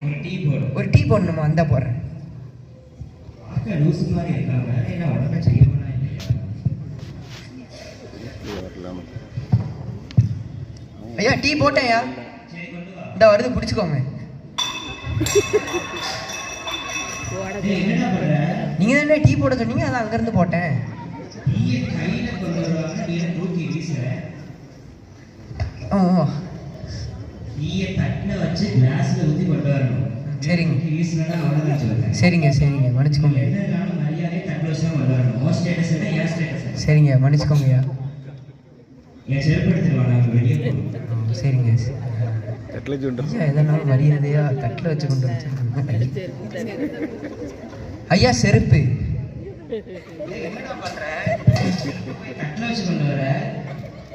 ஒரு டீ போடணுமா? அந்த போடுறேன். ஐயா டீ போட்டேன்யா. இந்த வருது பிடிச்சிக்கோங்க. நீங்க தானே டீ போட சொன்னீங்க, அதான் அங்கிருந்து போட்டேன். சரிங்க சரிங்க சரிங்க மன்னிச்சுக்கோங்க. சரிங்க மன்னிச்சுக்கோங்கய்யா. சரிங்க எதனாலும் மரியாதையா தட்டில் வச்சு கொண்டு வச்சு. ஐயா செருப்பு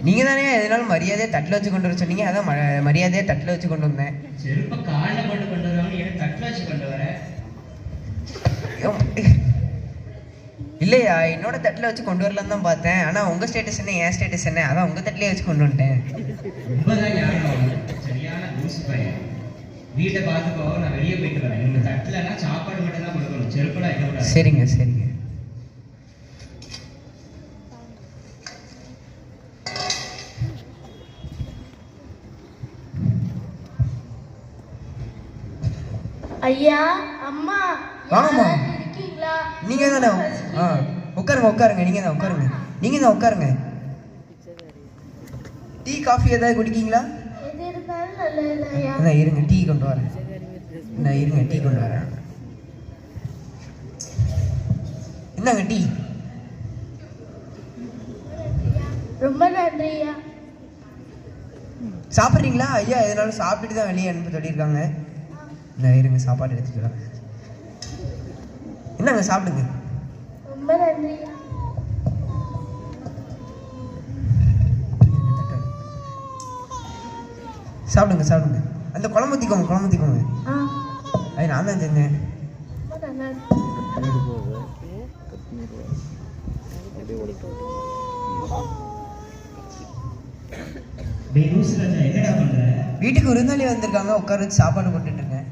நீங்க தானே எதனாலும் மரியாதையா தட்டில் வச்சு கொண்டு வர சொன்னீங்க, அதான் மரியாதையா தட்டில் வச்சு கொண்டு வந்தேன். இல்லையா என்னோட தட்டில் வச்சு கொண்டு வரலான்னு தான் பார்த்தேன். ஆனால் உங்கள் ஸ்டேட்டஸ் என்ன என் ஸ்டேட்டஸ் என்ன, அதான் உங்கள் தட்டிலே வச்சு கொண்டு வந்துட்டேன். வீட்டை பார்த்துக்கோ, நான் வெளியே போயிட்டு வரேன். இந்த தட்டில்னா சாப்பாடு மட்டும் தான் கொடுக்கணும், செருப்பெல்லாம் வைக்க. சரிங்க சரிங்க. ஐயா அம்மா வாங்கம்மா. இருக்கீங்களா? நீங்க தானே? உட்காருங்க உட்காருங்க. நீங்க தான் உட்காருங்க. நீங்க தான் உட்காருங்க. டீ காஃபி ஏதாவது குடிக்கீங்களா? எது இருந்தாலும் நல்லதுயா. நான் இருங்க டீ கொண்டு வரேன். நான் இருங்க டீ கொண்டு வரேன். என்னங்க டீ? ரொம்ப நன்றியா. சாப்பிட்றீங்களா? ஐயா எதனாலும் சாப்பிட்டுட்டு தான் வெளியே அனுப்ப சொல்லியிருக்காங்க. நான் இருங்க சாப்பாடு எடுத்துட்டு வரேன். என்னங்க சாப்பிடுங்க. ரொம்ப நன்றியா. சாப்பிடுங்க சாப்பிடுங்க. அந்த குழம்பு ஊற்றிக்கோங்க குழம்பு ஊற்றிக்கோங்க. அது நான் தான் செஞ்சேன். வீட்டுக்கு விருந்தாளி வந்திருக்காங்க, உட்கார வச்சு சாப்பாடு போட்டுட்டு இருக்கேன்.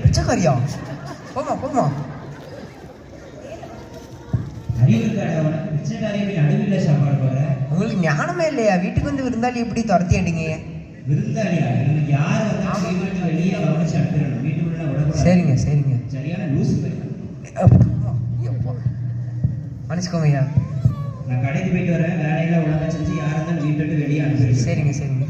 பிச்சைக்காரியா? போமா போமா. உங்களுக்கு ஞானமே இல்லையா? வீட்டுக்கு வந்து விருந்தாளி எப்படி துரத்தி அடிங்க? சரிங்க சரிங்க. மன்னிச்சுக்கோங்க ஐயா. நான் கடைக்கு போயிட்டு வரேன், வேலையெல்லாம் ஒழுங்கா செஞ்சு யாரும் வீட்டை விட்டு வெளியே அனுப்பிடுறேன். சரிங்க சரிங்க.